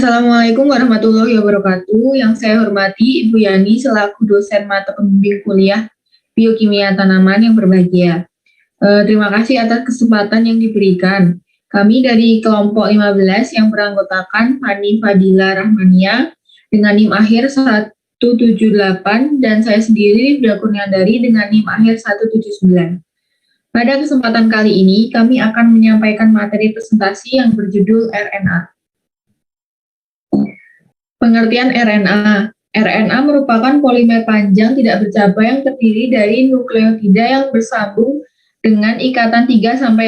Assalamualaikum warahmatullahi wabarakatuh. Yang saya hormati Ibu Yani selaku dosen mata pembimbing kuliah Biokimia Tanaman yang berbahagia. Terima kasih atas kesempatan yang diberikan. Kami dari kelompok 15 yang beranggotakan Fani Fadila Rahmania dengan NIM akhir 178 dan saya sendiri Livda Kurniandari dengan NIM akhir 179. Pada kesempatan kali ini, kami akan menyampaikan materi presentasi yang berjudul RNA. Pengertian RNA. RNA merupakan polimer panjang tidak bercabang yang terdiri dari nukleotida yang bersambung dengan ikatan 3-5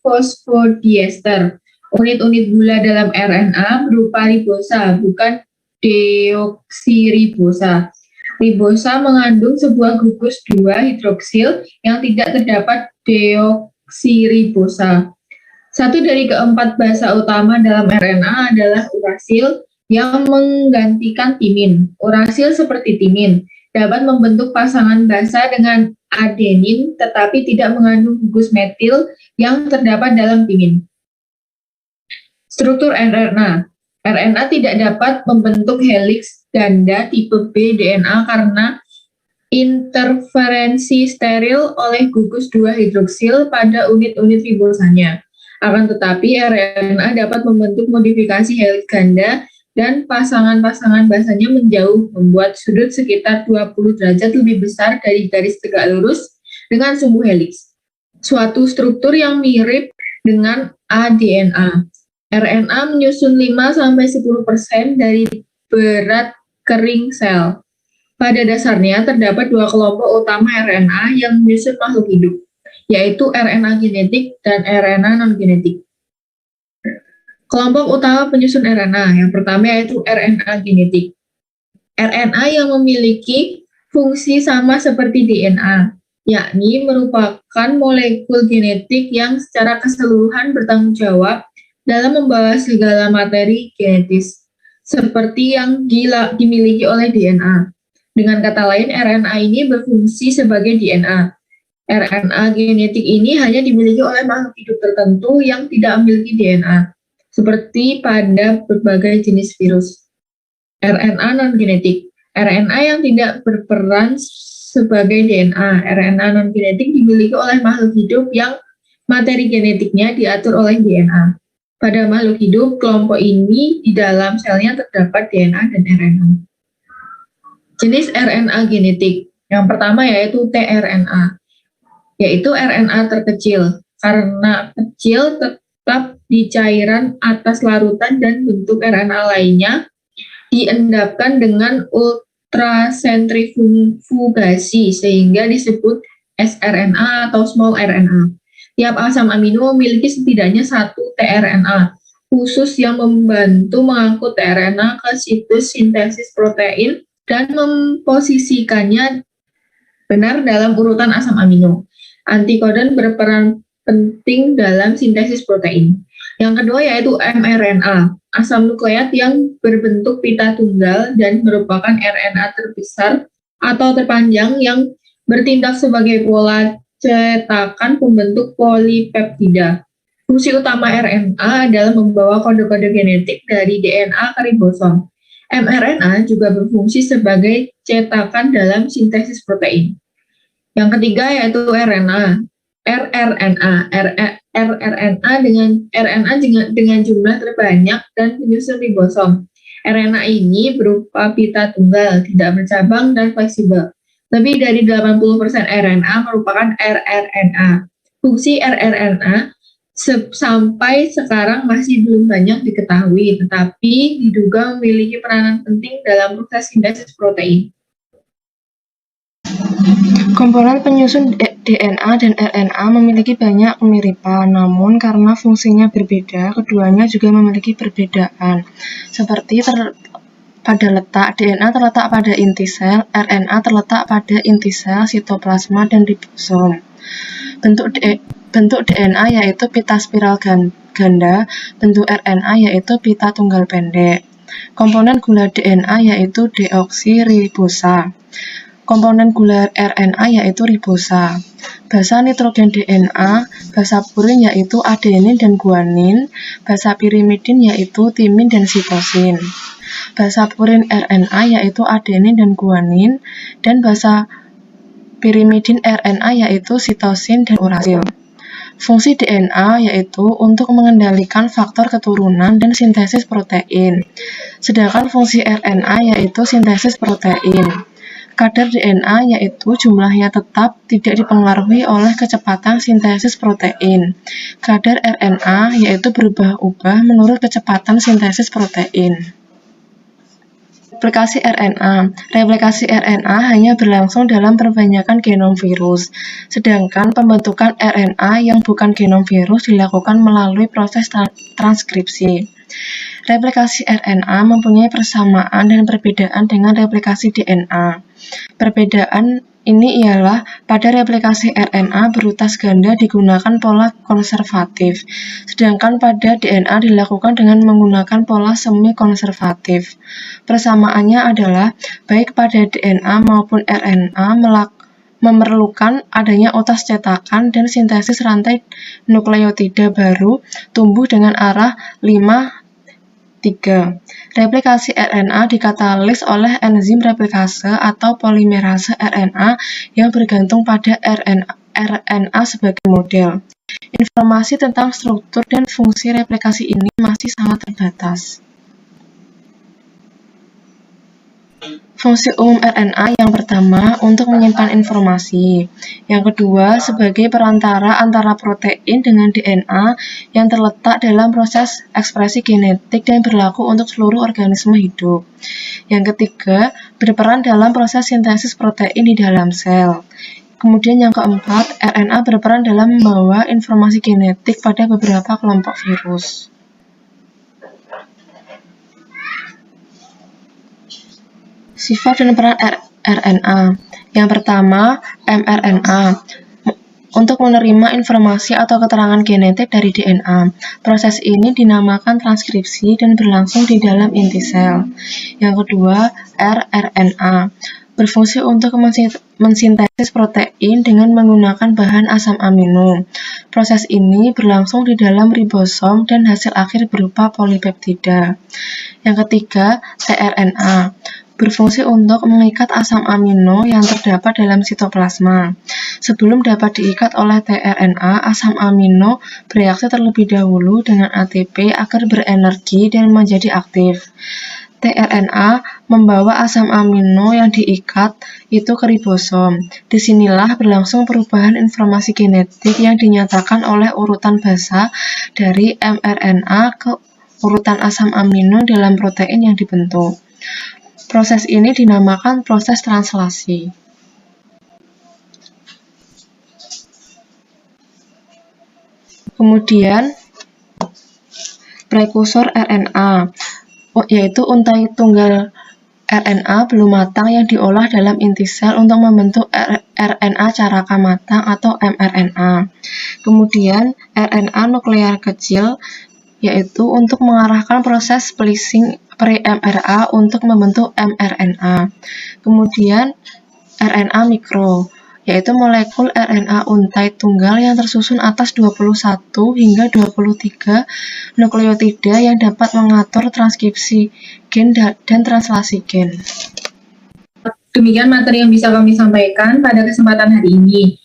fosfodiester. Unit-unit gula dalam RNA berupa ribosa, bukan deoksiribosa. Ribosa mengandung sebuah gugus 2 hidroksil yang tidak terdapat deoksiribosa. Satu dari keempat basa utama dalam RNA adalah urasil yang menggantikan timin. Urasil seperti timin dapat membentuk pasangan basa dengan adenin tetapi tidak mengandung gugus metil yang terdapat dalam timin. Struktur RNA. RNA tidak dapat membentuk heliks ganda tipe B DNA karena interferensi steril oleh gugus 2 hidroksil pada unit-unit ribosanya. Akan tetapi RNA dapat membentuk modifikasi heliks ganda dan pasangan-pasangan basanya menjauh, membuat sudut sekitar 20 derajat lebih besar dari garis tegak lurus dengan sumbu heliks. Suatu struktur yang mirip dengan aDNA. RNA menyusun 5-10% dari berat kering sel. Pada dasarnya terdapat dua kelompok utama RNA yang menyusun makhluk hidup, yaitu RNA genetik dan RNA non-genetik. Kelompok utama penyusun RNA, yang pertama yaitu RNA genetik. RNA yang memiliki fungsi sama seperti DNA, yakni merupakan molekul genetik yang secara keseluruhan bertanggung jawab dalam membawa segala materi genetis, seperti yang dimiliki oleh DNA. Dengan kata lain, RNA ini berfungsi sebagai DNA. RNA genetik ini hanya dimiliki oleh makhluk hidup tertentu yang tidak memiliki DNA, seperti pada berbagai jenis virus. RNA non-genetik. RNA yang tidak berperan sebagai DNA. RNA non-genetik dimiliki oleh makhluk hidup yang materi genetiknya diatur oleh DNA. Pada makhluk hidup, kelompok ini di dalam selnya terdapat DNA dan RNA. Jenis RNA genetik. Yang pertama yaitu tRNA, yaitu RNA terkecil. Karena kecil, tetap di cairan atas larutan dan bentuk RNA lainnya diendapkan dengan ultrasentrifugasi sehingga disebut sRNA atau small RNA. Tiap asam amino memiliki setidaknya satu tRNA khusus yang membantu mengangkut tRNA ke situs sintesis protein dan memposisikannya benar dalam urutan asam amino. Antikodon berperan penting dalam sintesis protein. Yang kedua yaitu mRNA, asam nukleat yang berbentuk pita tunggal dan merupakan RNA terbesar atau terpanjang yang bertindak sebagai pola cetakan pembentuk polipeptida. Fungsi utama RNA adalah membawa kode-kode genetik dari DNA ke ribosom. mRNA juga berfungsi sebagai cetakan dalam sintesis protein. Yang ketiga yaitu rRNA dengan jumlah terbanyak dan penyusun ribosom. RNA ini berupa pita tunggal, tidak bercabang dan fleksibel. Lebih dari 80% RNA merupakan rRNA. Fungsi rRNA sampai sekarang masih belum banyak diketahui, tetapi diduga memiliki peranan penting dalam proses sintesis protein. Komponen penyusun DNA dan RNA memiliki banyak kemiripan, namun karena fungsinya berbeda, keduanya juga memiliki perbedaan. Seperti pada letak, DNA terletak pada inti sel, RNA terletak pada inti sel, sitoplasma, dan ribosom. Bentuk DNA yaitu pita spiral ganda, bentuk RNA yaitu pita tunggal pendek. Komponen gula DNA yaitu deoksiribosa. Komponen gula RNA yaitu ribosa. Basa nitrogen DNA, basa purin yaitu adenin dan guanin, basa pirimidin yaitu timin dan sitosin. Basa purin RNA yaitu adenin dan guanin, dan basa pirimidin RNA yaitu sitosin dan urasil. Fungsi DNA yaitu untuk mengendalikan faktor keturunan dan sintesis protein, sedangkan fungsi RNA yaitu sintesis protein. Kadar DNA yaitu jumlahnya tetap, tidak dipengaruhi oleh kecepatan sintesis protein. Kadar RNA yaitu berubah-ubah menurut kecepatan sintesis protein. Replikasi RNA. Replikasi RNA hanya berlangsung dalam perbanyakan genom virus, sedangkan pembentukan RNA yang bukan genom virus dilakukan melalui proses transkripsi. Replikasi RNA mempunyai persamaan dan perbedaan dengan replikasi DNA. Perbedaan ini ialah pada replikasi RNA berutas ganda digunakan pola konservatif, sedangkan pada DNA dilakukan dengan menggunakan pola semi-konservatif. Persamaannya adalah baik pada DNA maupun RNA memerlukan adanya utas cetakan dan sintesis rantai nukleotida baru tumbuh dengan arah 5-3. Replikasi RNA dikatalis oleh enzim replikase atau polimerase RNA yang bergantung pada RNA sebagai model. Informasi tentang struktur dan fungsi replikasi ini masih sangat terbatas. Fungsi umum RNA yang pertama untuk menyimpan informasi, yang kedua sebagai perantara antara protein dengan DNA yang terletak dalam proses ekspresi genetik dan berlaku untuk seluruh organisme hidup. Yang ketiga berperan dalam proses sintesis protein di dalam sel. Kemudian yang keempat, RNA berperan dalam membawa informasi genetik pada beberapa kelompok virus. Sifat dan peran RNA. Yang pertama, mRNA. Untuk menerima informasi atau keterangan genetik dari DNA. Proses ini dinamakan transkripsi dan berlangsung di dalam inti sel. Yang kedua, rRNA. Berfungsi untuk mensintesis protein dengan menggunakan bahan asam amino. Proses ini berlangsung di dalam ribosom dan hasil akhir berupa polipeptida. Yang ketiga, tRNA. Berfungsi untuk mengikat asam amino yang terdapat dalam sitoplasma. Sebelum dapat diikat oleh tRNA, asam amino bereaksi terlebih dahulu dengan ATP agar berenergi dan menjadi aktif. tRNA membawa asam amino yang diikat itu ke ribosom. Disinilah berlangsung perubahan informasi genetik yang dinyatakan oleh urutan basa dari mRNA ke urutan asam amino dalam protein yang dibentuk. Proses ini dinamakan proses translasi. Kemudian, prekursor RNA, yaitu untai tunggal RNA belum matang yang diolah dalam inti sel untuk membentuk RNA caraka matang atau mRNA. Kemudian, RNA nuklear kecil, yaitu untuk mengarahkan proses splicing pre-mRNA untuk membentuk mRNA. Kemudian RNA mikro, yaitu molekul RNA untai tunggal yang tersusun atas 21 hingga 23 nukleotida yang dapat mengatur transkripsi gen dan translasi gen. Demikian materi yang bisa kami sampaikan pada kesempatan hari ini.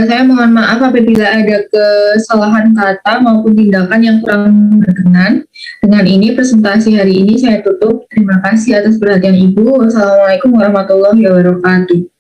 Saya mohon maaf apabila ada kesalahan kata maupun tindakan yang kurang berkenan. Dengan ini presentasi hari ini saya tutup. Terima kasih atas perhatian Ibu. Wassalamualaikum warahmatullahi wabarakatuh.